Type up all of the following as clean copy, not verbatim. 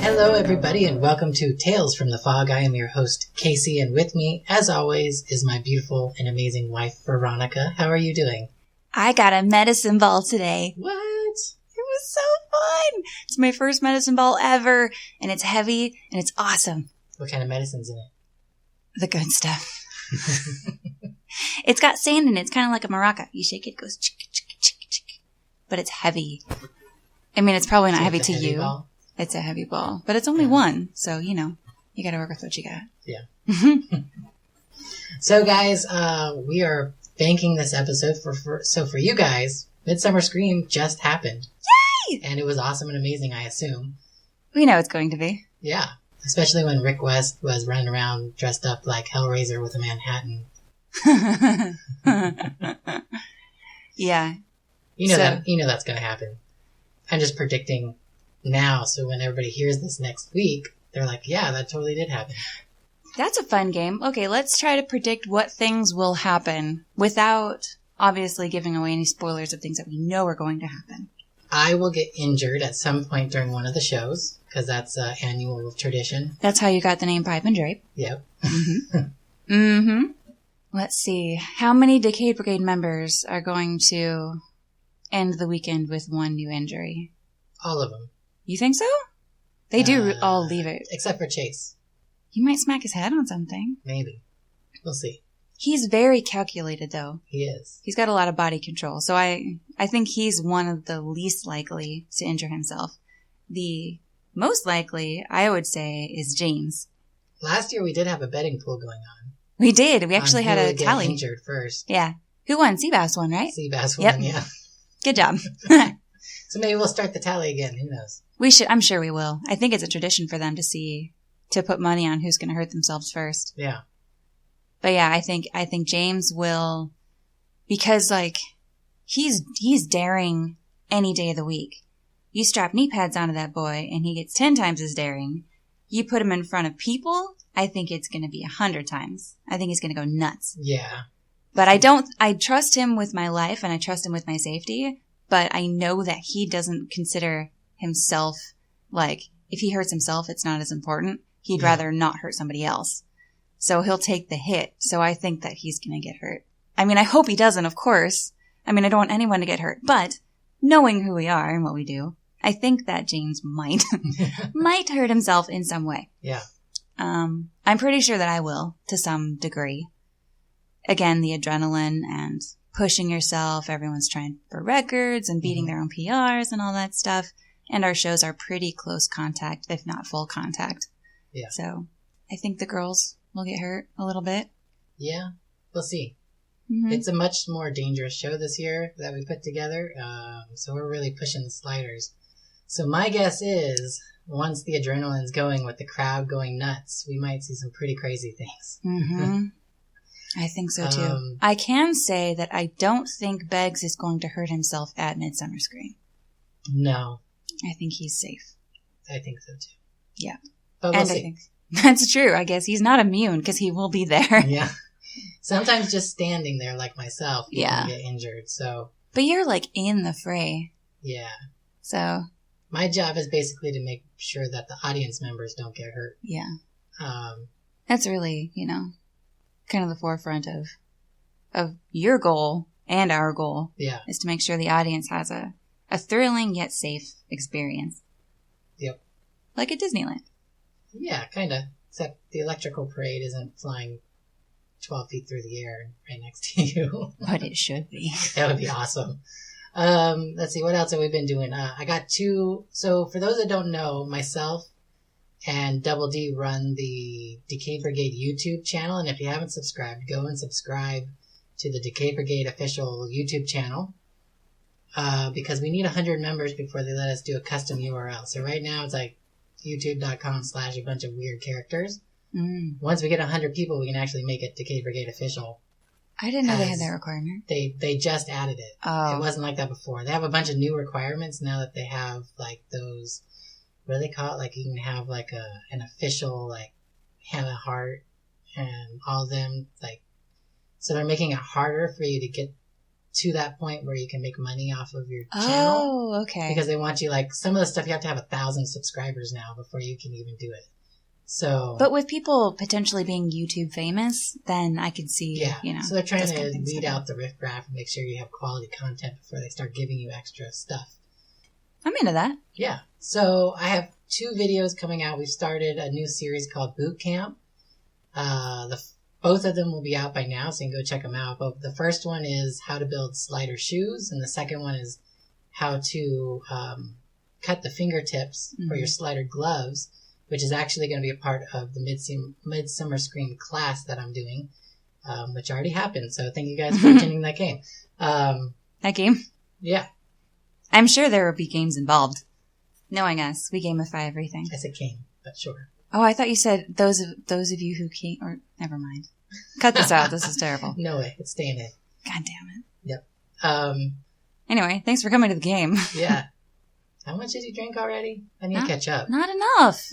Hello, everybody, and welcome to Tales from the Fog. I am your host, Casey, and with me, as always, is my beautiful and amazing wife, Veronica. How are you doing? I got a medicine ball today. What? It was so fun. It's my first medicine ball ever, and it's heavy, and it's awesome. What kind of medicine's in it? The good stuff. It's got sand in it. It's kind of like a maraca. You shake it, it goes chick, chick, chick, chick. But it's heavy. I mean, it's probably not heavy to you. Ball? It's a heavy ball. But it's only one, so, you know, you gotta work with what you got. Yeah. So, guys, we are banking this episode for you guys. Midsummer Scream just happened. Yay! And it was awesome and amazing, I assume. We know it's going to be. Yeah. Especially when Rick West was running around dressed up like Hellraiser with a Manhattan. Yeah. You know that's going to happen. I'm just predicting now, so when everybody hears this next week, they're like, yeah, that totally did happen. That's a fun game. Okay, let's try to predict what things will happen without obviously giving away any spoilers of things that we know are going to happen. I will get injured at some point during one of the shows, because that's an annual tradition. That's how you got the name Pipe and Drape. Yep. Let's see. How many Decayed Brigade members are going to end the weekend with one new injury? All of them. You think so? They do all leave it. Except for Chase. He might smack his head on something. Maybe. We'll see. He's very calculated, though. He is. He's got a lot of body control. So I think he's one of the least likely to injure himself. The most likely, I would say, is James. Last year we did have a betting pool going on. We did. We actually had a get tally. Injured first. Yeah. Who won? Seabass won, right? Seabass won, yeah. Good job. So maybe we'll start the tally again. Who knows? We should. I'm sure we will. I think it's a tradition for them to put money on who's going to hurt themselves first. Yeah. But yeah, I think James will, because like he's daring any day of the week. You strap knee pads onto that boy and he gets 10 times as daring. You put him in front of people, I think it's going to be 100 times. I think he's going to go nuts. Yeah. But I trust him with my life and I trust him with my safety, but I know that he doesn't consider himself, like, if he hurts himself, it's not as important. He'd rather not hurt somebody else. So he'll take the hit. So I think that he's going to get hurt. I mean, I hope he doesn't, of course. I mean, I don't want anyone to get hurt. But knowing who we are and what we do, I think that James might hurt himself in some way. Yeah. I'm pretty sure that I will, to some degree. Again, the adrenaline and pushing yourself. Everyone's trying for records and beating their own PRs and all that stuff. And our shows are pretty close contact, if not full contact. Yeah. So I think the girls will get hurt a little bit. Yeah. We'll see. Mm-hmm. It's a much more dangerous show this year that we put together. So we're really pushing the sliders. So my guess is once the adrenaline's going with the crowd going nuts, we might see some pretty crazy things. Mm-hmm. I think so too. I can say that I don't think Beggs is going to hurt himself at Midsummer Scream. No. I think he's safe. I think so too. Yeah. But we'll and see. I think that's true. I guess he's not immune because he will be there. Yeah. Sometimes just standing there like myself, you can get injured. So. But you're like in the fray. Yeah. So. My job is basically to make sure that the audience members don't get hurt. Yeah. That's really, kind of the forefront of your goal and our goal. Yeah. Is to make sure the audience has a thrilling yet safe experience. Yep. Like at Disneyland. Yeah, kind of. Except the electrical parade isn't flying 12 feet through the air right next to you. But it should be. That would be awesome. Let's see, what else have we been doing? I got so for those that don't know, myself and Double D run the Decay Brigade YouTube channel, and if you haven't subscribed, go and subscribe to the Decay Brigade official YouTube channel, because we need 100 members before they let us do a custom URL. So right now it's like youtube.com/ a bunch of weird characters. Once we get 100 people, we can actually make it Decay Brigade official. I didn't know they had that requirement. They just added it. Oh. It wasn't like that before. They have a bunch of new requirements now that they have like those, what do they call it? Like you can have like an official like Hannah Hart and all of them, like, so they're making it harder for you to get to that point where you can make money off of your channel. Oh, okay. Because they want you, like, some of the stuff you have to have 1,000 subscribers now before you can even do it. So, but with people potentially being YouTube famous, then I could see, so they're trying to weed out the riffraff and make sure you have quality content before they start giving you extra stuff. I'm into that. Yeah. So I have 2 videos coming out. We've started a new series called Boot Camp. Both of them will be out by now, so you can go check them out. But the first one is how to build slider shoes, and the second one is how to cut the fingertips for your slider gloves, which is actually going to be a part of the Midsummer Scream class that I'm doing, which already happened. So thank you guys for attending that game. That game? Yeah. I'm sure there will be games involved. Knowing us, we gamify everything. I said game, but sure. Oh, I thought you said those of you who came, or never mind. Cut this out. This is terrible. No way. It's staying in. God damn it. Yep. Anyway, thanks for coming to the game. Yeah. How much did you drink already? I need to catch up. Not enough.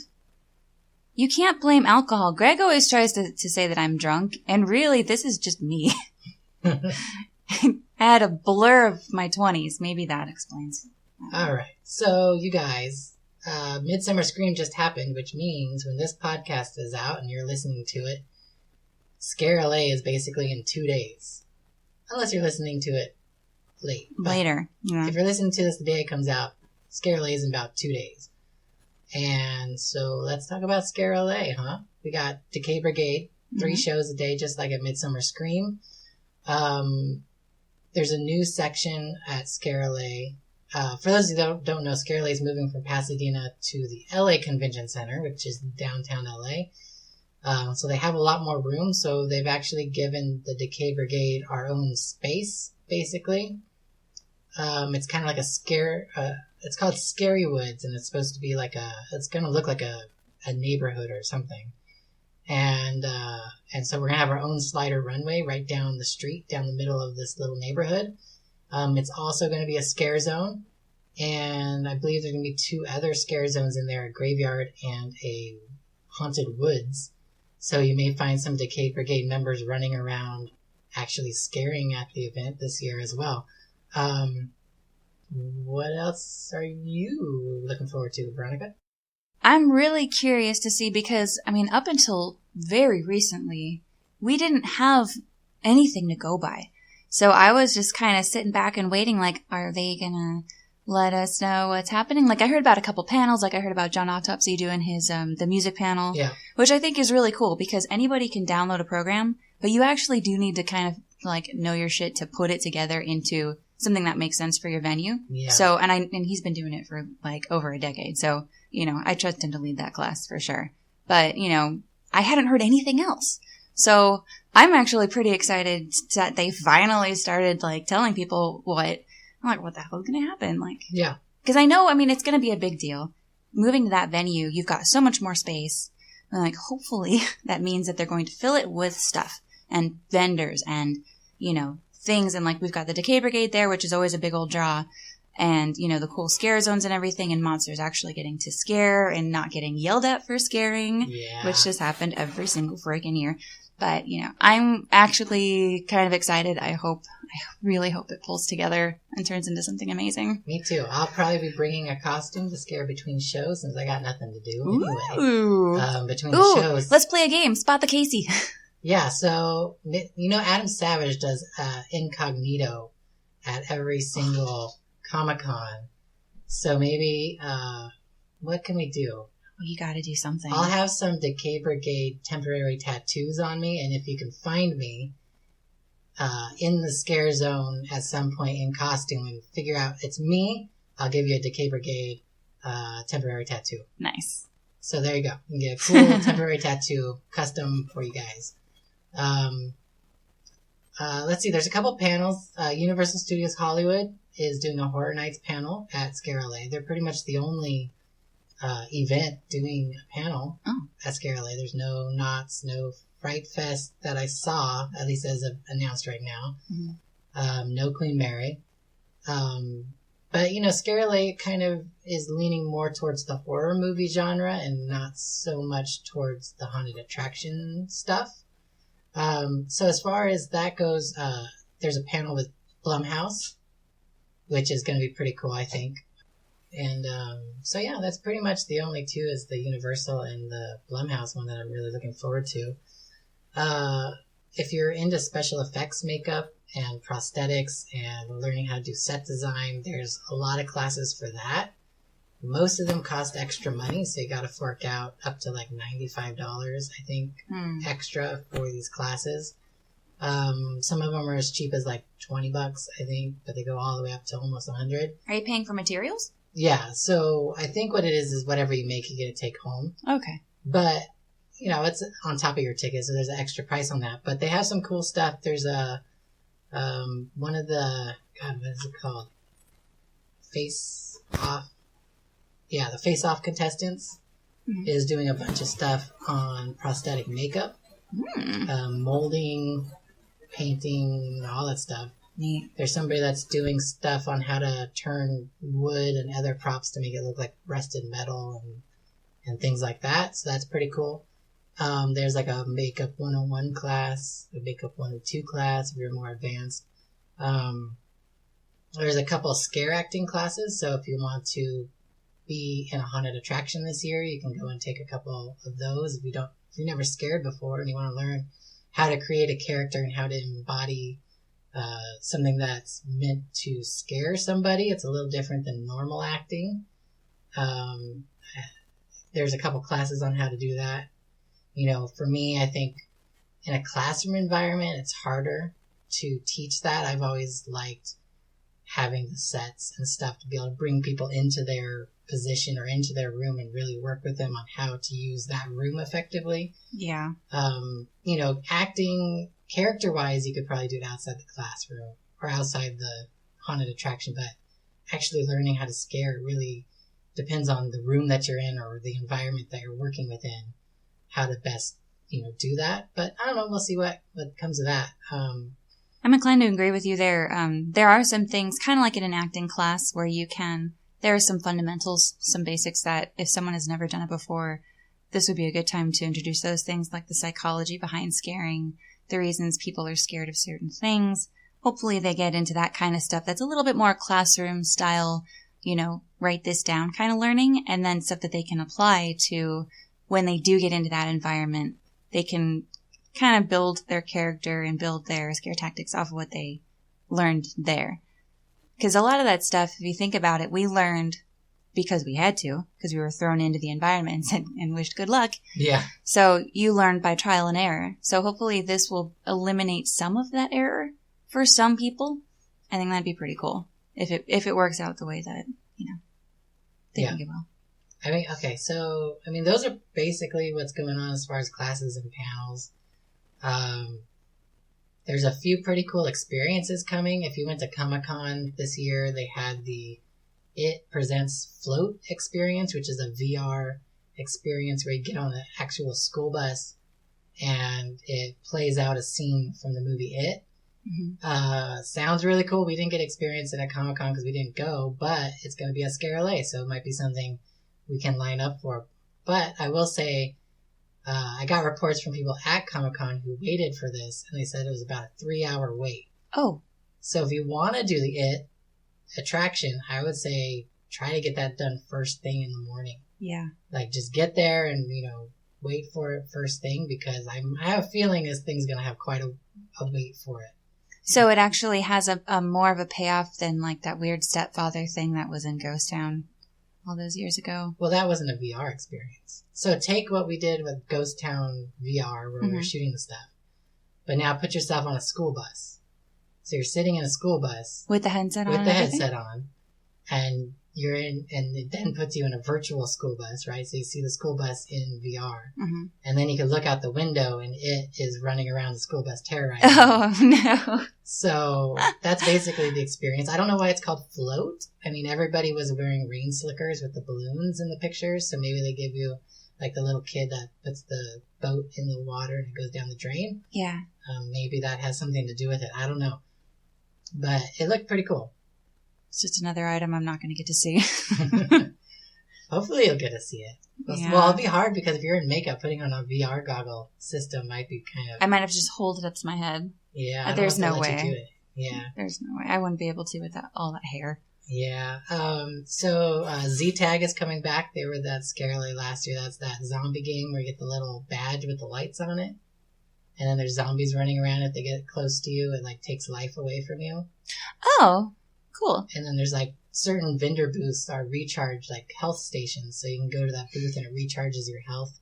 You can't blame alcohol. Greg always tries to say that I'm drunk, and really, this is just me. I had a blur of my 20s. Maybe that explains. All right. So, you guys, Midsummer Scream just happened, which means when this podcast is out and you're listening to it, ScareLA is basically in 2 days. Unless you're listening to it late. Later. Yeah. If you're listening to this the day it comes out, ScareLA is in about 2 days. And so let's talk about ScareLA, huh? We got Decay Brigade, 3 shows a day, just like at Midsummer Scream. There's a new section at ScareLA. For those who don't know, ScareLA is moving from Pasadena to the LA Convention Center, which is downtown LA. So they have a lot more room. So they've actually given the Decay Brigade our own space, basically. It's kind of like it's called Scary Woods, and it's supposed to be it's going to look like a neighborhood or something. And so we're going to have our own slider runway right down the street, down the middle of this little neighborhood. It's also going to be a scare zone, and I believe there's going to be 2 other scare zones in there, a graveyard and a haunted woods. So you may find some Decay Brigade members running around actually scaring at the event this year as well. What else are you looking forward to, Veronica? I'm really curious to see because, I mean, up until very recently, we didn't have anything to go by. So I was just kind of sitting back and waiting, like, are they going to let us know what's happening? Like, I heard about a couple panels, like I heard about John Autopsy doing his, the music panel, which I think is really cool because anybody can download a program, but you actually do need to kind of, like, know your shit to put it together into something that makes sense for your venue. Yeah. So, and he's been doing it for, like, over a decade. So, you know, I trust him to lead that class for sure. But, you know, I hadn't heard anything else. So I'm actually pretty excited that they finally started, like, telling people what. I'm like, what the hell is going to happen? Like, yeah. Because I know, I mean, it's going to be a big deal. Moving to that venue, you've got so much more space. And, like, hopefully that means that they're going to fill it with stuff and vendors and, you know, things. And, like, we've got the Decay Brigade there, which is always a big old draw. And, you know, the cool scare zones and everything, and monsters actually getting to scare and not getting yelled at for scaring, which has happened every single freaking year. But, you know, I'm actually kind of excited. I really hope it pulls together and turns into something amazing. Me too. I'll probably be bringing a costume to scare between shows since I got nothing to do anyway. Between the shows. Let's play a game. Spot the Casey. Yeah, so, you know, Adam Savage does incognito at every single Comic-Con. So maybe, what can we do? Well, you gotta do something. I'll have some Decay Brigade temporary tattoos on me, and if you can find me in the scare zone at some point in costume and figure out it's me, I'll give you a Decay Brigade temporary tattoo. Nice. So there you go. You can get a cool temporary tattoo, custom for you guys. Let's see, there's a couple panels. Universal Studios Hollywood is doing a Horror Nights panel at ScareLA. They're pretty much the only event doing a panel at ScareLA. There's no Knots, no Fright Fest that I saw, at least as of announced right now. Mm-hmm. No Queen Mary. But, you know, ScareLA kind of is leaning more towards the horror movie genre and not so much towards the haunted attraction stuff. So as far as that goes, there's a panel with Blumhouse, which is going to be pretty cool, I think. And so yeah, that's pretty much the only two is the Universal and the Blumhouse one that I'm really looking forward to. If you're into special effects makeup and prosthetics and learning how to do set design, there's a lot of classes for that. Most of them cost extra money, so you got to fork out up to like $95, I think, extra for these classes. Some of them are as cheap as like $20, I think, but they go all the way up to almost $100. Are you paying for materials? Yeah, so I think what it is whatever you make, you get to take home. Okay. But, you know, it's on top of your ticket, so there's an extra price on that. But they have some cool stuff. There's a, one of the, God, what is it called? Face Off. Yeah, the Face Off contestants is doing a bunch of stuff on prosthetic makeup, molding, painting, all that stuff. Neat. There's somebody that's doing stuff on how to turn wood and other props to make it look like rusted metal and things like that. So that's pretty cool. There's like a Makeup 101 class, a Makeup 102 class if you're more advanced. There's a couple of scare acting classes. So if you want to be in a haunted attraction this year, you can go and take a couple of those. If you're never scared before and you want to learn how to create a character and how to embody something that's meant to scare somebody, it's a little different than normal acting. There's a couple classes on how to do that. You know, for me, I think in a classroom environment, it's harder to teach that. I've always liked having the sets and stuff to be able to bring people into their position or into their room and really work with them on how to use that room effectively. Yeah. You know, acting character-wise, you could probably do it outside the classroom or outside the haunted attraction, but actually learning how to scare really depends on the room that you're in or the environment that you're working within, how to best, you know, do that. But I don't know, we'll see what comes of that. I'm inclined to agree with you there. There are some things, kind of like in an acting class, where there are some fundamentals, some basics that if someone has never done it before, this would be a good time to introduce those things, like the psychology behind scaring, the reasons people are scared of certain things. Hopefully they get into that kind of stuff that's a little bit more classroom style, you know, write this down kind of learning, and then stuff that they can apply to when they do get into that environment. They can kind of build their character and build their scare tactics off of what they learned there. Because a lot of that stuff, if you think about it, we learned because we had to, because we were thrown into the environment and wished good luck. Yeah. So you learned by trial and error. So hopefully this will eliminate some of that error for some people. I think that'd be pretty cool if it works out the way that, you know, they think it will. I mean, okay, so, I mean, those are basically what's going on as far as classes and panels. There's a few pretty cool experiences coming. If you went to Comic-Con this year, they had the It Presents Float experience, which is a VR experience where you get on the actual school bus and it plays out a scene from the movie It. Mm-hmm. Sounds really cool. We didn't get experience it at Comic-Con because we didn't go, but it's going to be at ScareLA, so it might be something we can line up for. But I will say, I got reports from people at Comic-Con who waited for this, and they said it was about a 3-hour wait. Oh. So if you want to do the It attraction, I would say try to get that done first thing in the morning. Yeah. Like, just get there and, you know, wait for it first thing, because I have a feeling this thing's going to have quite a wait for it. So it actually has a more of a payoff than, like, that weird stepfather thing that was in Ghost Town all those years ago. Well, that wasn't a VR experience. So take what we did with Ghost Town VR, where we were shooting the stuff, but now put yourself on a school bus. So you're sitting in a school bus with the headset on. With the headset on, and you're in, and it then puts you in a virtual school bus, right? So you see the school bus in VR, and then you can look out the window, and it is running around the school bus terrorizing. Oh no! So that's basically the experience. I don't know why it's called Float. I mean, everybody was wearing rain slickers with the balloons in the pictures, so maybe they give you like the little kid that puts the boat in the water and it goes down the drain. Yeah. Maybe that has something to do with it. I don't know, but it looked pretty cool. It's just another item I'm not going to get to see. Hopefully you'll get to see it. Yeah. Well, it'll be hard because if you're in makeup, putting on a VR goggle system might be kind of... I might have to just hold it up to my head. Yeah. There's no way. Yeah. There's no way. I wouldn't be able to with all that hair. Yeah. So Z-Tag is coming back. They were that ScareLA last year. That's that zombie game where you get the little badge with the lights on it. And then there's zombies running around. If they get close to you, it like takes life away from you. Oh, cool. And then there's like certain vendor booths are recharge, like health stations. So you can go to that booth and it recharges your health.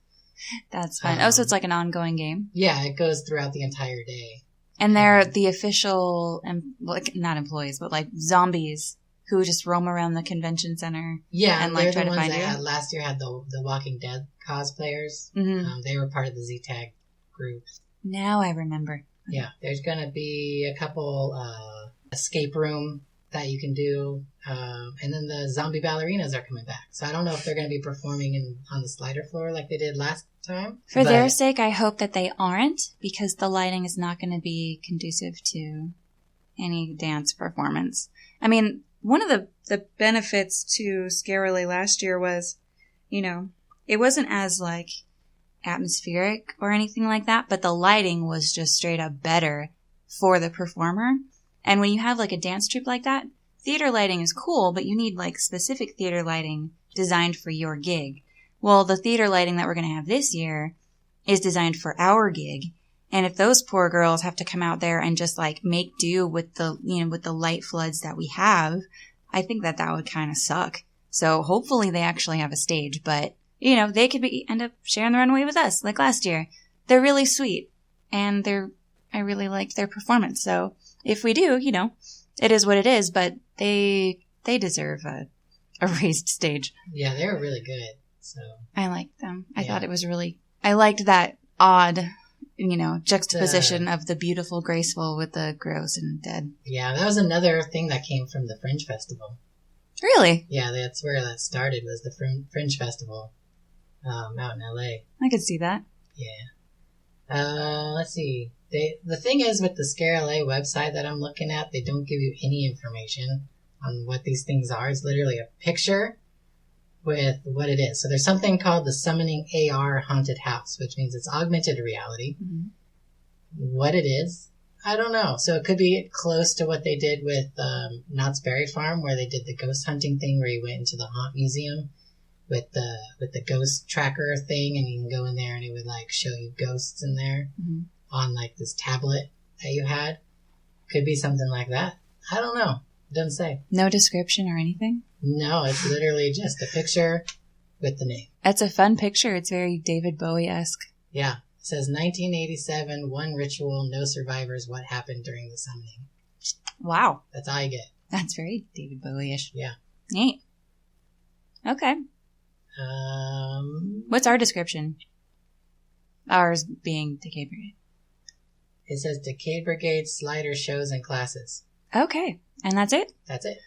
That's fun. So it's like an ongoing game? Yeah, it goes throughout the entire day. And they're the official, like not employees, but like zombies who just roam around the convention center. Yeah, and like try to find you. Last year had the Walking Dead cosplayers. Mm-hmm. They were part of the Z-Tag group. Now I remember. Yeah, there's going to be a couple escape room that you can do. And then the zombie ballerinas are coming back. So I don't know if they're going to be performing on the slider floor like they did last time. For their sake, I hope that they aren't, because the lighting is not going to be conducive to any dance performance. I mean, one of the benefits to ScareLA last year was, it wasn't as like atmospheric or anything like that, but the lighting was just straight up better for the performer. And when you have like a dance troupe like that, theater lighting is cool, but you need like specific theater lighting designed for your gig. Well, the theater lighting that we're going to have this year is designed for our gig. And if those poor girls have to come out there and just like make do with the, with the light floods that we have, I think that would kind of suck. So hopefully they actually have a stage, but they could end up sharing the runway with us like last year. They're really sweet and I really liked their performance. So if we do, it is what it is, but they deserve a raised stage. Yeah, they were really good. So I liked them. I thought it was I liked that odd, juxtaposition of the beautiful, graceful with the gross and dead. Yeah, that was another thing that came from the Fringe Festival. Really? Yeah, that's where that started, was the Fringe Festival out in LA. I could see that. Yeah. Let's see. The thing is with the ScareLA website that I'm looking at, they don't give you any information on what these things are. It's literally a picture with what it is. So there's something called the Summoning AR Haunted House, which means it's augmented reality. Mm-hmm. What it is, I don't know. So it could be close to what they did with Knott's Berry Farm, where they did the ghost hunting thing, where you went into the haunt museum with the ghost tracker thing, and you can go in there and it would like show you ghosts in there on like this tablet that you had. Could be something like that. I don't know. It doesn't say. No description or anything? No, it's literally just a picture with the name. It's a fun picture. It's very David Bowie-esque. Yeah. It says 1987, one ritual, no survivors, what happened during the summoning. Wow. That's all I get. That's very David Bowie-ish. Yeah. Neat. Okay. What's our description? Ours being Decay Brigade. It says Decay Brigade slider shows and classes. Okay. And that's it? That's it.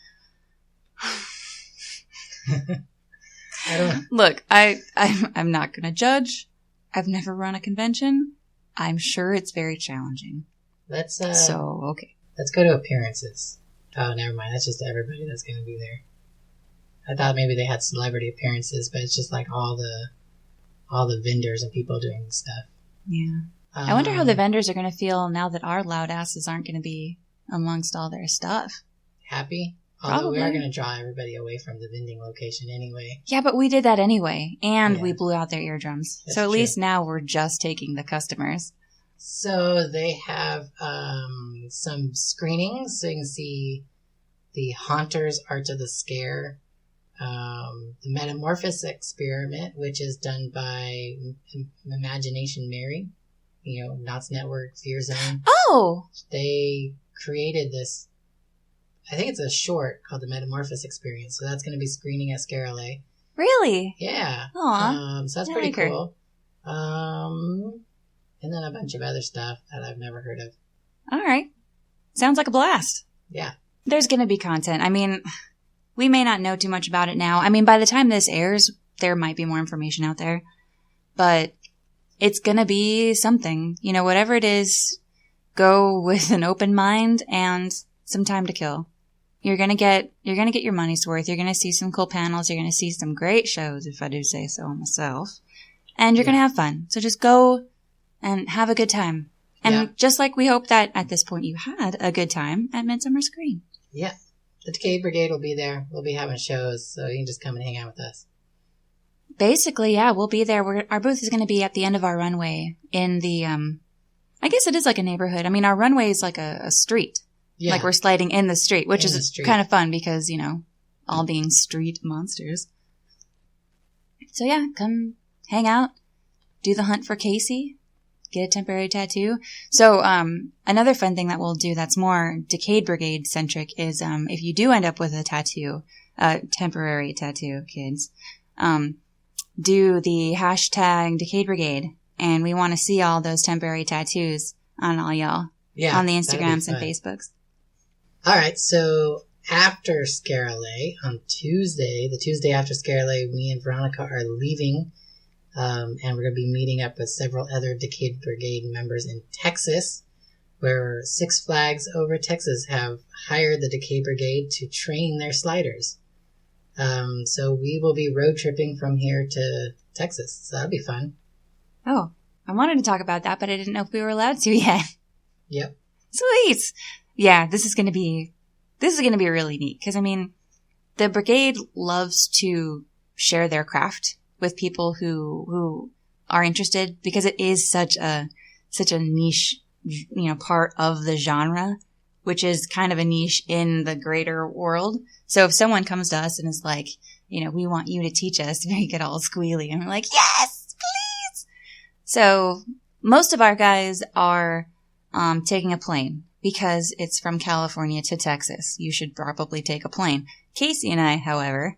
I don't know. Look, I'm not going to judge. I've never run a convention. I'm sure it's very challenging. Let's okay. Let's go to appearances. Oh, never mind. That's just everybody that's going to be there. I thought maybe they had celebrity appearances, but it's just like all the vendors and people doing stuff. Yeah. I wonder how the vendors are going to feel now that our loud asses aren't going to be amongst all their stuff. Happy? Although Probably. we are going to draw everybody away from the vending location anyway. Yeah, but we did that anyway, and we blew out their eardrums. That's so at true. least now we're just taking the customers. So they have some screenings, so you can see the Haunters Art of the Scare, the Metamorphosis Experiment, which is done by Imagination Mary, Knott's Network, Fear Zone. Oh! They created this, I think it's a short called the Metamorphosis Experience, so that's going to be screening at ScareLA. Really? Yeah. Aw. So that's pretty cool. And then a bunch of other stuff that I've never heard of. All right. Sounds like a blast. Yeah. There's going to be content. I mean, we may not know too much about it now. I mean, by the time this airs, there might be more information out there. But it's going to be something. Whatever it is, go with an open mind and some time to kill. You're going to get your money's worth. You're going to see some cool panels. You're going to see some great shows, if I do say so myself. And you're going to have fun. So just go and have a good time. And just like we hope that at this point you had a good time at Midsummer Scream. Yeah. The Decayed Brigade will be there. We'll be having shows, so you can just come and hang out with us. Basically, yeah, we'll be there. Our booth is going to be at the end of our runway in the, I guess it is like a neighborhood. I mean, our runway is like a street. Yeah. Like we're sliding in the street, which is kind of fun because, you know, all being street monsters. So yeah, come hang out, do the hunt for Casey, get a temporary tattoo. So, another fun thing that we'll do that's more Decayed Brigade centric is, if you do end up with a tattoo, temporary tattoo, kids, do the hashtag Decayed Brigade, and we want to see all those temporary tattoos on all y'all. Yeah. On the Instagrams and Facebooks. All right. So after ScareLA on Tuesday, the Tuesday after ScareLA, me and Veronica are leaving. And we're going to be meeting up with several other Decayed Brigade members in Texas, where Six Flags over Texas have hired the Decay Brigade to train their sliders. So we will be road tripping from here to Texas. So that'll be fun. Oh, I wanted to talk about that, but I didn't know if we were allowed to yet. Yep. Sweet. Yeah, this is going to be really neat because, I mean, the brigade loves to share their craft with people who are interested because it is such a niche, you know, part of the genre, which is kind of a niche in the greater world. So if someone comes to us and is like, you know, we want you to teach us, we get all squealy and we're like, yes, please. So most of our guys are taking a plane because it's from California to Texas. You should probably take a plane. Casey and I, however,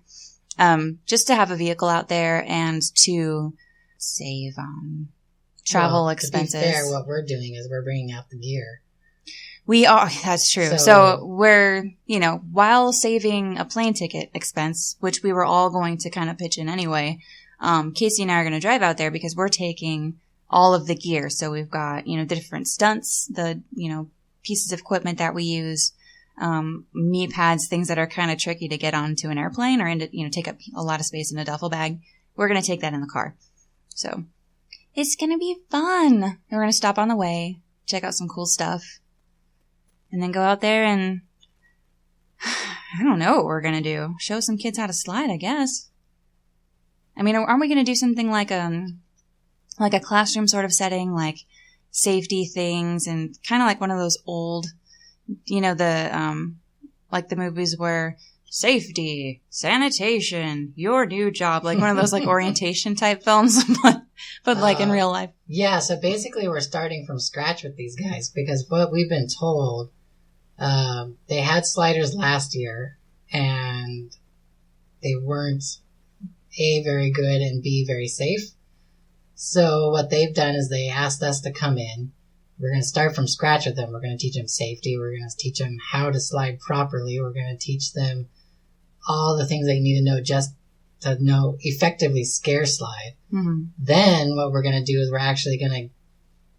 just to have a vehicle out there and to save travel expenses. To be fair, what we're doing is we're bringing out the gear. We are. That's true. So we're, you know, while saving a plane ticket expense, which we were all going to kind of pitch in anyway, Casey and I are going to drive out there because we're taking all of the gear. So we've got, you know, the different stunts, the, you know, pieces of equipment that we use, knee pads, things that are kind of tricky to get onto an airplane or into, you know, take up a lot of space in a duffel bag. We're going to take that in the car. So it's going to be fun. And we're going to stop on the way, check out some cool stuff, and then go out there and I don't know what we're going to do. Show some kids how to slide, I guess. I mean, aren't we going to do something like a classroom sort of setting, like safety things and kind of like one of those old, you know, like the movies where safety, sanitation, your new job, like one of those like orientation type films, but like in real life. Yeah. So basically we're starting from scratch with these guys because what we've been told, they had sliders last year and they weren't A, very good and B, very safe. So what they've done is they asked us to come in. We're going to start from scratch with them. We're going to teach them safety. We're going to teach them how to slide properly. We're going to teach them all the things they need to know just to know effectively scare slide. Mm-hmm. Then what we're going to do is we're actually going to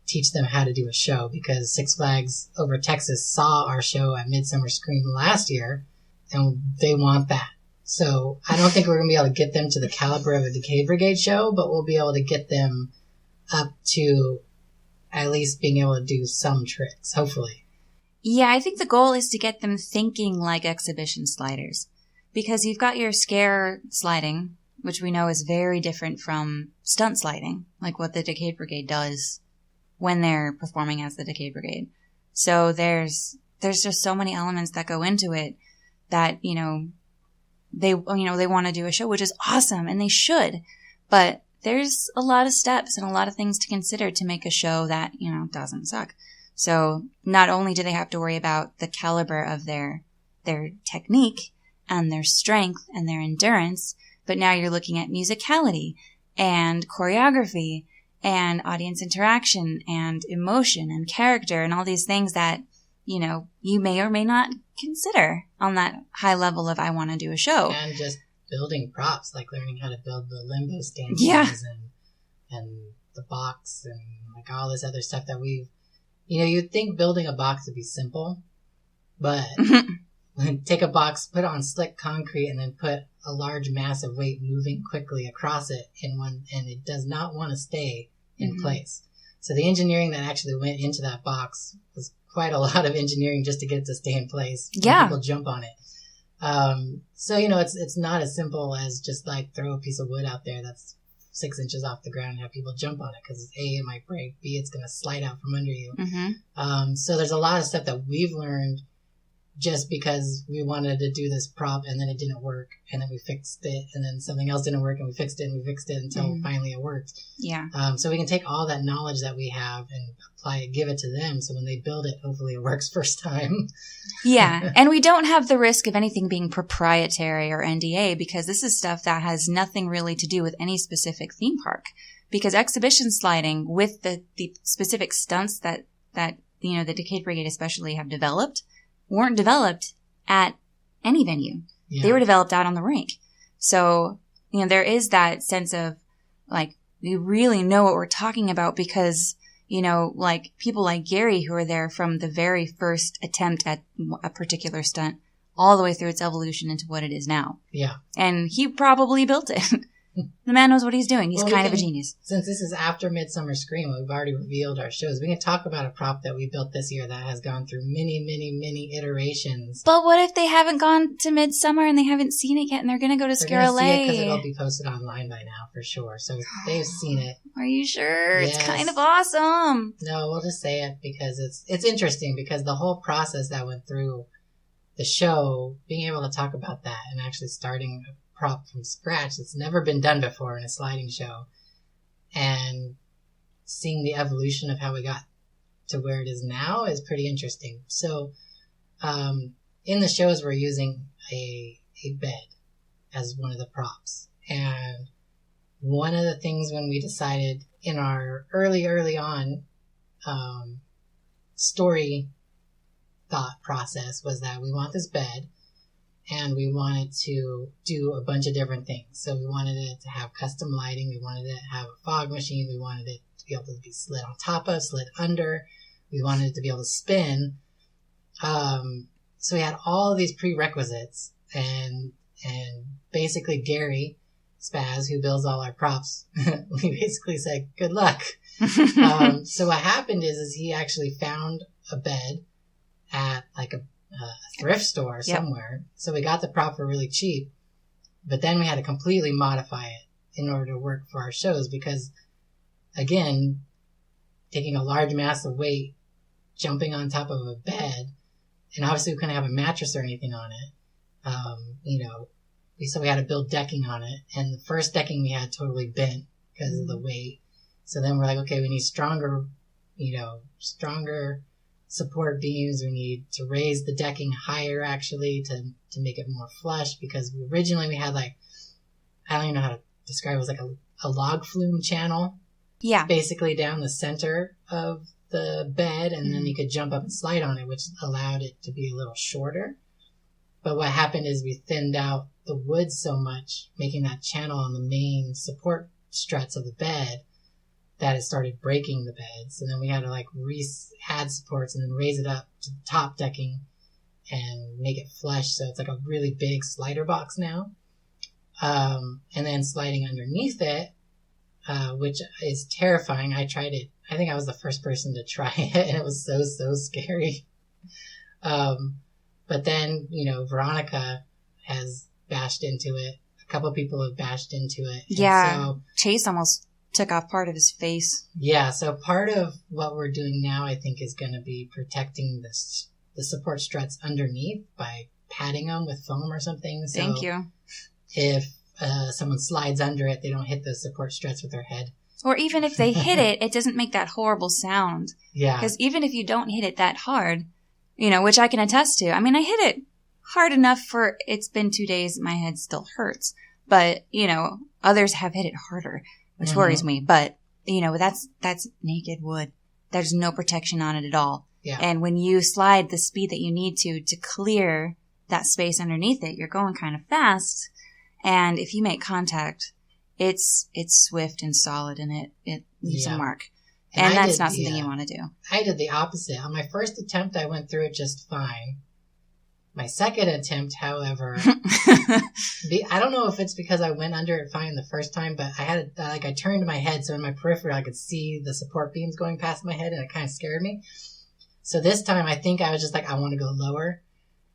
teach them how to do a show because Six Flags over Texas saw our show at Midsummer Scream last year and they want that. So I don't think we're going to be able to get them to the caliber of a Decay Brigade show, but we'll be able to get them up to at least being able to do some tricks, hopefully. Yeah, I think the goal is to get them thinking like exhibition sliders. Because you've got your scare sliding, which we know is very different from stunt sliding, like what the Decay Brigade does when they're performing as the Decay Brigade. So there's just so many elements that go into it that, you know, they want to do a show, which is awesome, and they should. But there's a lot of steps and a lot of things to consider to make a show that, you know, doesn't suck. So not only do they have to worry about the caliber of their technique and their strength and their endurance, but now you're looking at musicality and choreography and audience interaction and emotion and character and all these things that, you know, you may or may not consider on that high level of I want to do a show. And just building props, like learning how to build the limbo stanchions and the box and like all this other stuff that we've, you know, you'd think building a box would be simple, but take a box, put it on slick concrete, and then put a large mass of weight moving quickly across it and it does not want to stay in place. So the engineering that actually went into that box was quite a lot of engineering just to get it to stay in place. Yeah. People jump on it. So, you know, it's not as simple as just like throw a piece of wood out there that's 6 inches off the ground and have people jump on it, because A, it might break, B, it's going to slide out from under you. Mm-hmm. So there's a lot of stuff that we've learned just because we wanted to do this prop and then it didn't work, and then we fixed it, and then something else didn't work and we fixed it and we fixed it until finally it worked. Yeah. So we can take all that knowledge that we have and apply it, give it to them, so when they build it, hopefully it works first time. Yeah. And we don't have the risk of anything being proprietary or NDA, because this is stuff that has nothing really to do with any specific theme park. Because exhibition sliding with the specific stunts that, you know, the Decayed Brigade especially have developed weren't developed at any venue. Yeah. They were developed out on the rink. So, you know, there is that sense of, like, we really know what we're talking about because, you know, like, people like Gary who are there from the very first attempt at a particular stunt all the way through its evolution into what it is now. Yeah. And he probably built it. The man knows what he's doing. He's kind of a genius. Since this is after Midsummer Scream, we've already revealed our shows. We can talk about a prop that we built this year that has gone through many iterations. But what if they haven't gone to Midsummer and they haven't seen it yet, and they're going to go to ScareLA? They're going to see it because it'll be posted online by now, for sure. So they've seen it. Are you sure? Yes. It's kind of awesome. No, we'll just say it because it's interesting, because the whole process that went through the show, being able to talk about that and actually starting a prop from scratch, it's never been done before in a sliding show, and seeing the evolution of how we got to where it is now is pretty interesting. So in the shows we're using a bed as one of the props, and one of the things when we decided in our early on story thought process was that we want this bed and we wanted to do a bunch of different things. So we wanted it to have custom lighting. We wanted it to have a fog machine. We wanted it to be able to be slid on top of, slid under. We wanted it to be able to spin. So we had all of these prerequisites, and basically Gary Spaz, who builds all our props, we basically said, good luck. So what happened is he actually found a bed at like a thrift store somewhere. So we got the prop for really cheap, but then we had to completely modify it in order to work for our shows, because again, taking a large mass of weight, jumping on top of a bed, and obviously we couldn't have a mattress or anything on it. So we had to build decking on it, and the first decking we had totally bent because of the weight. So then we're like, okay, we need stronger support beams. We need to raise the decking higher, actually, to make it more flush, because originally we had, like, I don't even know how to describe it. It was like a log flume channel. Yeah. Basically down the center of the bed, and then you could jump up and slide on it, which allowed it to be a little shorter. But what happened is we thinned out the wood so much, making that channel on the main support struts of the bed, that it started breaking the beds. And then we had to add supports and then raise it up to the top decking and make it flush. So it's like a really big slider box now. And then sliding underneath it, which is terrifying. I tried it. I think I was the first person to try it, and it was so scary. But then, Veronica has bashed into it. A couple of people have bashed into it. Yeah. So, Chase almost took off part of his face. Yeah. So part of what we're doing now, I think, is going to be protecting the support struts underneath by padding them with foam or something. So thank you. If someone slides under it, they don't hit those support struts with their head. Or even if they hit it, it doesn't make that horrible sound. Yeah. Because even if you don't hit it that hard, which I can attest to. I mean, I hit it hard enough for it's been 2 days. My head still hurts. But, others have hit it harder, which worries me. But, that's naked wood. There's no protection on it at all. Yeah. And when you slide the speed that you need to clear that space underneath it, you're going kind of fast. And if you make contact, it's swift and solid, and it leaves a mark. And that's not something you want to do. I did the opposite. On my first attempt, I went through it just fine. My second attempt, however, I don't know if it's because I went under it fine the first time, but I turned my head so in my periphery I could see the support beams going past my head, and it kind of scared me. So this time I think I was just like, I want to go lower.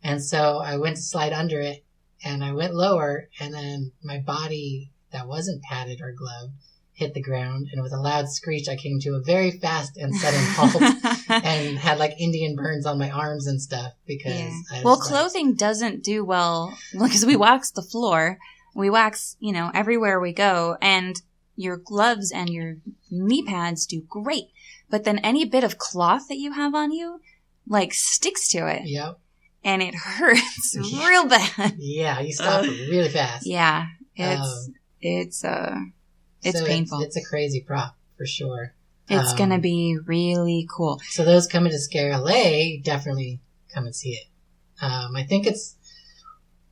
And so I went to slide under it, and I went lower, and then my body that wasn't padded or gloved hit the ground, and with a loud screech I came to a very fast and sudden halt and had like Indian burns on my arms and stuff because clothing doesn't do well because we wax the floor, we wax, everywhere we go, and your gloves and your knee pads do great, but then any bit of cloth that you have on you like sticks to it. Yep. And it hurts real bad. Yeah, you stop really fast. Yeah, it's painful. It's a crazy prop for sure. It's going to be really cool. So those coming to ScareLA, definitely come and see it. I think it's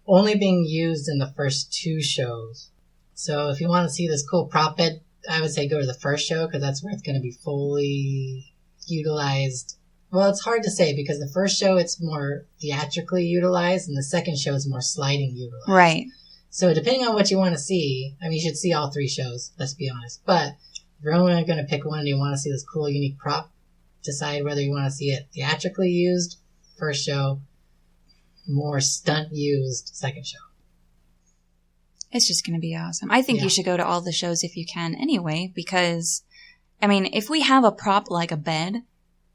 only being used in the first 2 shows. So if you want to see this cool prop bed, I would say go to the first show because that's where it's going to be fully utilized. Well, it's hard to say because the first show it's more theatrically utilized and the second show is more sliding utilized. Right. So depending on what you want to see, you should see all 3 shows, let's be honest. But if you're only going to pick one and you want to see this cool, unique prop, decide whether you want to see it theatrically used, first show, more stunt used, second show. It's just going to be awesome. I think you should go to all the shows if you can anyway, because, if we have a prop like a bed,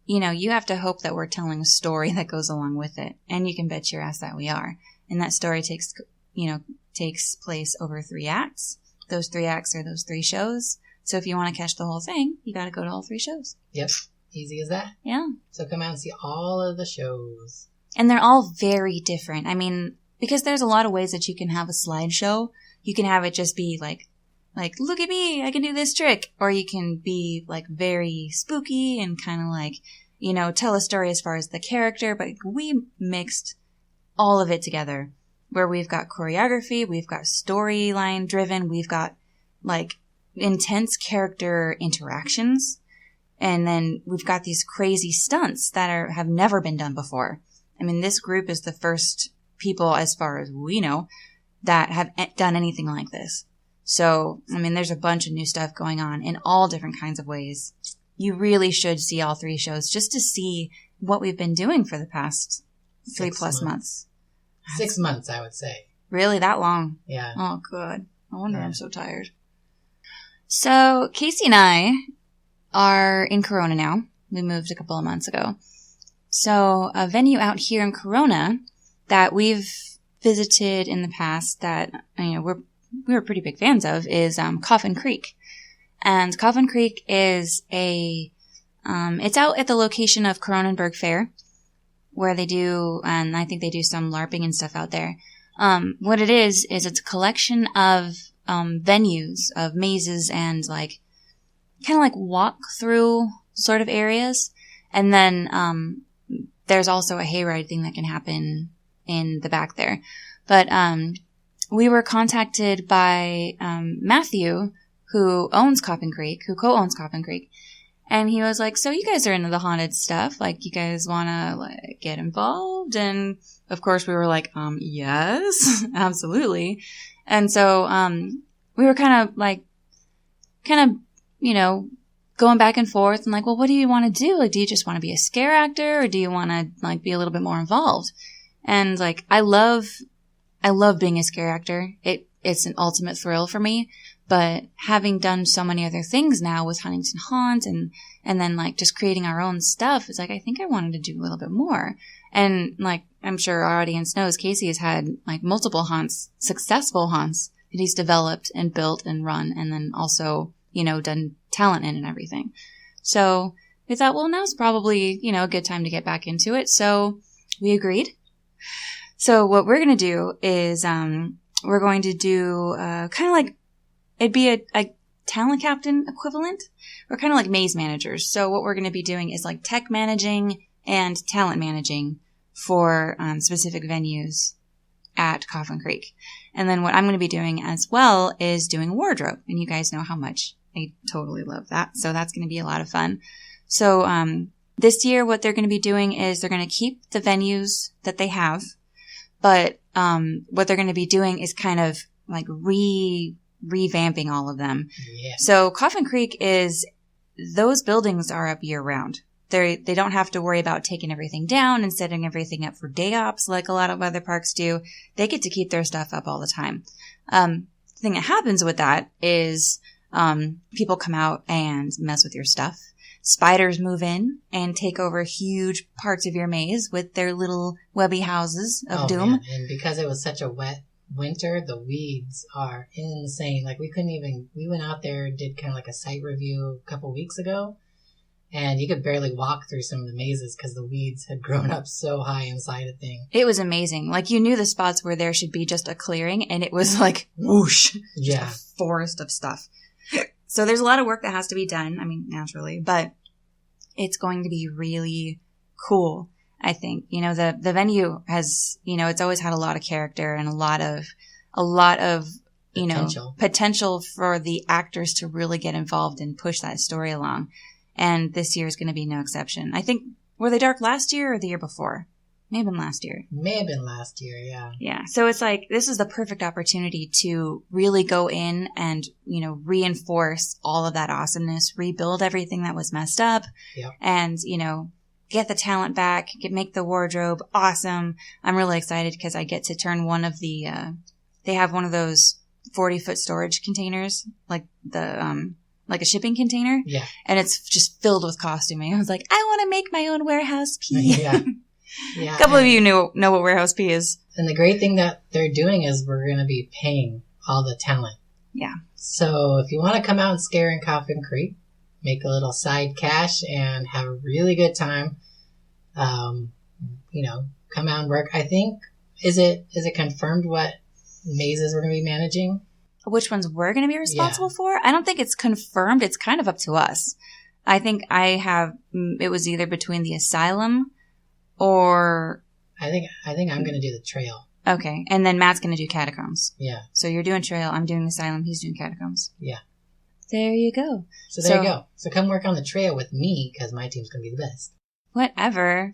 you have to hope that we're telling a story that goes along with it. And you can bet your ass that we are. And that story takes place over 3 acts. Those 3 acts are those 3 shows. So if you want to catch the whole thing, you got to go to all 3 shows. Yep. Easy as that. Yeah. So come out and see all of the shows. And they're all very different. Because there's a lot of ways that you can have a slideshow. You can have it just be like, look at me, I can do this trick. Or you can be like very spooky and kind of like, tell a story as far as the character. But we mixed all of it together. Where we've got choreography, we've got storyline driven, we've got like intense character interactions, and then we've got these crazy stunts that have never been done before. This group is the first people, as far as we know, that have done anything like this. So, there's a bunch of new stuff going on in all different kinds of ways. You really should see all 3 shows just to see what we've been doing for the past 3+ months. 6 months, I would say. Really? That long? Yeah. Oh, good. No wonder I'm so tired. So, Casey and I are in Corona now. We moved a couple of months ago. So, a venue out here in Corona that we've visited in the past that, we were pretty big fans of is Coffin Creek. And Coffin Creek is it's out at the location of Cronenberg Fair, where they do, and I think they do some LARPing and stuff out there. What it is it's a collection of venues, of mazes and kind of like walk through sort of areas. And then there's also a hayride thing that can happen in the back there. But we were contacted by Matthew, who co-owns Coffin Creek. And he was like, so you guys are into the haunted stuff. You guys want to get involved? And of course we were like, yes, absolutely. And so, we were kind of, going back and forth and well, what do you want to do? Do you just want to be a scare actor or do you want to be a little bit more involved? And I love being a scare actor. It's an ultimate thrill for me. But having done so many other things now with Huntington Haunt and then just creating our own stuff, it's I think I wanted to do a little bit more. And I'm sure our audience knows, Casey has had multiple haunts, successful haunts that he's developed and built and run and then also, done talent in and everything. So we thought, well, now's probably, a good time to get back into it. So we agreed. So what we're going to do is, we're going to do, kind of it'd be a talent captain equivalent. We're kind of like maze managers. So what we're going to be doing is tech managing and talent managing for specific venues at Coffin Creek. And then what I'm going to be doing as well is doing wardrobe. And you guys know how much I totally love that. So that's going to be a lot of fun. So this year what they're going to be doing is they're going to keep the venues that they have. But what they're going to be doing is kind of like revamping all of them. Yeah. So Coffin Creek those buildings are up year round. They don't have to worry about taking everything down and setting everything up for day ops like a lot of other parks do. They get to keep their stuff up all the time. The thing that happens with that is people come out and mess with your stuff. Spiders move in and take over huge parts of your maze with their little webby houses of doom. Man. And because it was such a wet winter, the weeds are insane. Like we went out there and did kind of like a site review a couple weeks ago, and you could barely walk through some of the mazes because the weeds had grown up so high inside of things. It was amazing. Like you knew the spots where there should be just a clearing, and it was like whoosh, yeah, just a forest of stuff. So there's a lot of work that has to be done. I mean, naturally, but it's going to be really cool. I think, the venue has, it's always had a lot of character and a lot of, potential for the actors to really get involved and push that story along. And this year is going to be no exception. I think, were they dark last year or the year before? May have been last year. May have been last year, yeah. Yeah. So it's like, this is the perfect opportunity to really go in and, reinforce all of that awesomeness, rebuild everything that was messed up, yep. And, get the talent back, make the wardrobe awesome. I'm really excited because I get to turn one of the, they have one of those 40-foot storage containers, like like a shipping container. Yeah. And it's just filled with costuming. I was like, I want to make my own warehouse pee. Yeah. Yeah. A couple of you know what warehouse pee is. And the great thing that they're doing is we're going to be paying all the talent. Yeah. So if you want to come out and scare in Coffin Creek, make a little side cash and have a really good time, come out and work. I think, is it confirmed what mazes we're going to be managing? Which ones we're going to be responsible for? I don't think it's confirmed. It's kind of up to us. I think it was either between the asylum or... I think I'm going to do the trail. Okay. And then Matt's going to do catacombs. Yeah. So you're doing trail, I'm doing asylum, he's doing catacombs. Yeah. There you go. So there you go. So come work on the trail with me because my team's going to be the best. Whatever.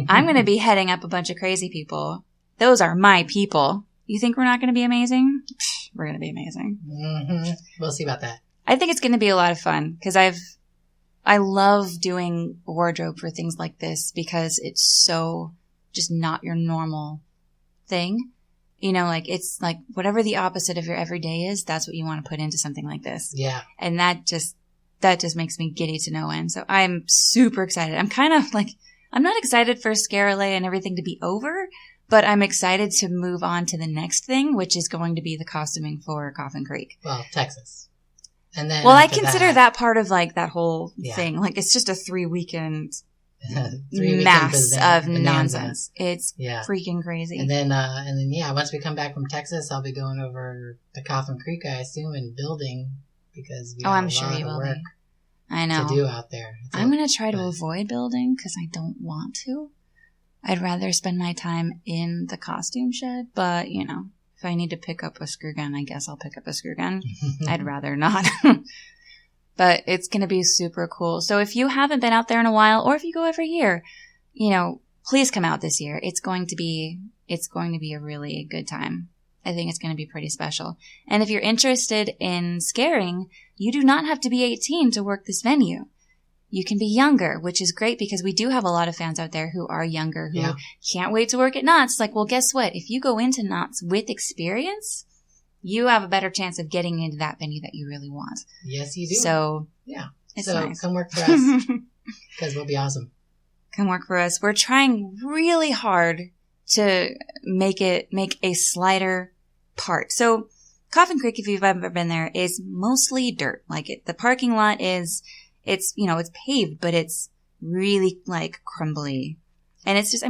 I'm going to be heading up a bunch of crazy people. Those are my people. You think we're not going to be amazing? Psh, we're going to be amazing. Mm-hmm. We'll see about that. I think it's going to be a lot of fun because I love doing wardrobe for things like this because it's so just not your normal thing. It's like whatever the opposite of your everyday is, that's what you want to put into something like this. Yeah. And that just makes me giddy to no end. So I'm super excited. I'm kind of like, I'm not excited for ScareLA and everything to be over, but I'm excited to move on to the next thing, which is going to be the costuming for Coffin Creek. Well, Texas. And then I consider that part of like that whole thing. Like it's just a 3-weekend mass of nonsense. It's freaking crazy. And then, once we come back from Texas, I'll be going over to Coffin Creek, I assume, and building because we have a lot of work to do out there. I'm going to try to avoid building because I don't want to. I'd rather spend my time in the costume shed, but if I need to pick up a screw gun, I guess I'll pick up a screw gun. I'd rather not. But it's going to be super cool. So if you haven't been out there in a while, or if you go every year, please come out this year. It's going to be a really good time. I think it's going to be pretty special. And if you're interested in scaring, you do not have to be 18 to work this venue. You can be younger, which is great because we do have a lot of fans out there who are younger, who can't wait to work at Knott's. Like, well, guess what? If you go into Knott's with experience, you have a better chance of getting into that venue that you really want. Yes, you do. So, it's nice. Come work for us because we'll be awesome. Come work for us. We're trying really hard to make a slider part. So, Coffin Creek, if you've ever been there, is mostly dirt. Like the parking lot is, it's paved, but it's really like crumbly. And it's just,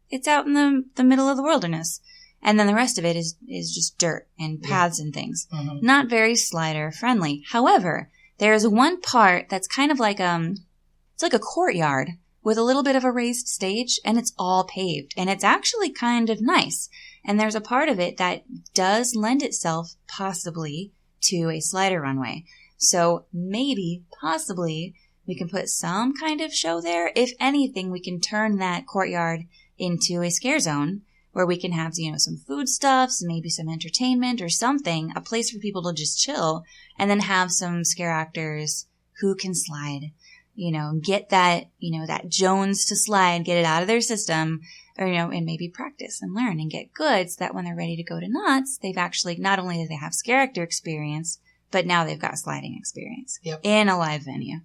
it's out in the middle of the wilderness. And then the rest of it is just dirt and paths and things. Mm-hmm. Not very slider friendly. However, there's one part that's kind of like, it's like a courtyard with a little bit of a raised stage and it's all paved and it's actually kind of nice. And there's a part of it that does lend itself possibly to a slider runway. So maybe, possibly, we can put some kind of show there. If anything, we can turn that courtyard into a scare zone where we can have, some foodstuffs, maybe some entertainment or something, a place for people to just chill, and then have some scare actors who can slide, get that, that Jones to slide, get it out of their system, or, and maybe practice and learn and get good so that when they're ready to go to Knott's, they've actually, not only do they have scare actor experience, but now they've got sliding experience in a live venue.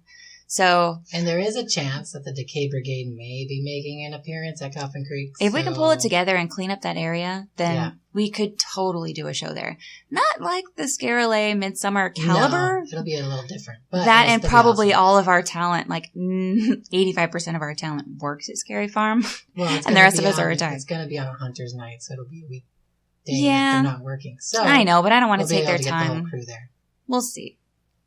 So, and there is a chance that the Decay Brigade may be making an appearance at Coffin Creek. If we can pull it together and clean up that area, then we could totally do a show there. Not like the ScareLA Midsummer caliber. No, it'll be a little different. But that and probably all of our talent, like 85% of our talent works at Scary Farm. Well, and the rest of us are retired. It's going to be on a hunter's night, so it'll be a weekday if they're not working. So I know, but I don't want to take their time. Get the whole crew there. We'll see.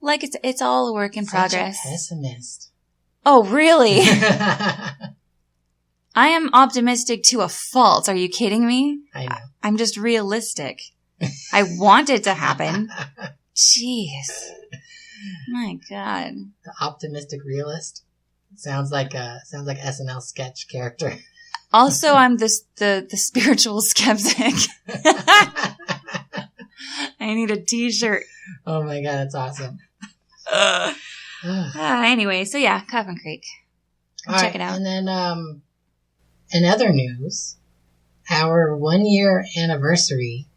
Like it's all a work in progress. Such a pessimist. Oh, really? I am optimistic to a fault. Are you kidding me? I know. I'm just realistic. I want it to happen. Jeez. My God. The optimistic realist. Sounds like SNL sketch character. Also, I'm the spiritual skeptic. I need a t-shirt. Oh my God, that's awesome. Anyway, so yeah, Coffin Creek. Check it out. And then, in other news, our 1 year anniversary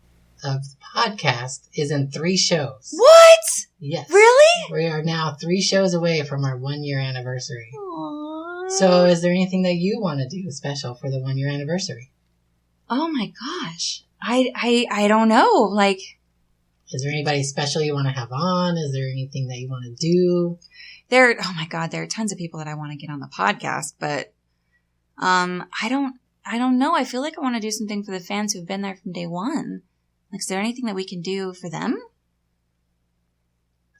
of the podcast is in 3 shows. What? Yes. Really? We are now 3 shows away from our 1 year anniversary. Aww. So is there anything that you want to do special for the 1 year anniversary? Oh my gosh. I don't know. Like, is there anybody special you want to have on? Is there anything that you want to do? Oh my God, there are tons of people that I want to get on the podcast, but I don't know. I feel like I want to do something for the fans who've been there from day one. Like, is there anything that we can do for them?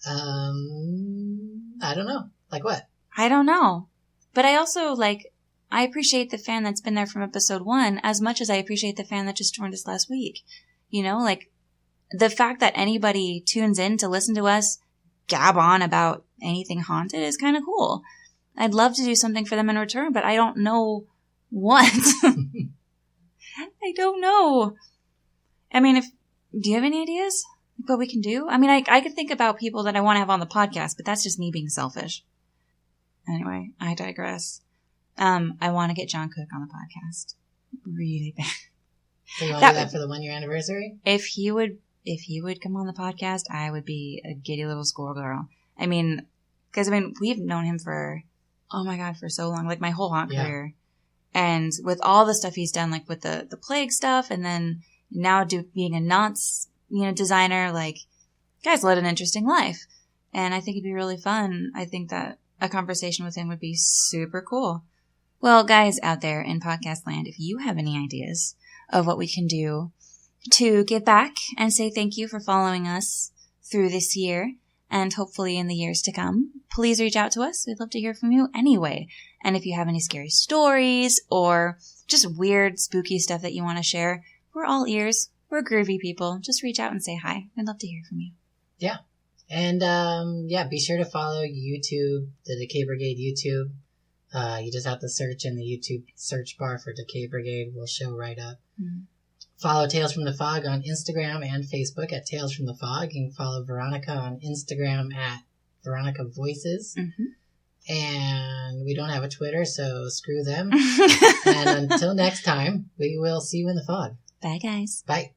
I don't know. Like what? I don't know. But I also, I appreciate the fan that's been there from episode 1 as much as I appreciate the fan that just joined us last week. The fact that anybody tunes in to listen to us gab on about anything haunted is kind of cool. I'd love to do something for them in return, but I don't know what. I don't know. I mean, do you have any ideas what we can do? I mean, I could think about people that I want to have on the podcast, but that's just me being selfish. Anyway, I digress. I want to get John Cook on the podcast. Really bad. So you want to do that for the 1 year anniversary? If he would come on the podcast, I would be a giddy little schoolgirl. I mean, because we've known him for so long, like my whole haunt career. And with all the stuff he's done, like with the plague stuff, and then now being a Knott's, designer, guy's led an interesting life. And I think it'd be really fun. I think that a conversation with him would be super cool. Well, guys out there in podcast land, if you have any ideas of what we can do to give back and say thank you for following us through this year and hopefully in the years to come, please reach out to us. We'd love to hear from you anyway. And if you have any scary stories or just weird, spooky stuff that you want to share, we're all ears. We're groovy people. Just reach out and say hi. I'd love to hear from you. Yeah. And, be sure to follow YouTube, the Decay Brigade YouTube. You just have to search in the YouTube search bar for Decay Brigade. We'll show right up. Mm-hmm. Follow Tales from the Fog on Instagram and Facebook at Tales from the Fog. You can follow Veronica on Instagram at Veronica Voices. Mm-hmm. And we don't have a Twitter, so screw them. And until next time, we will see you in the fog. Bye, guys. Bye.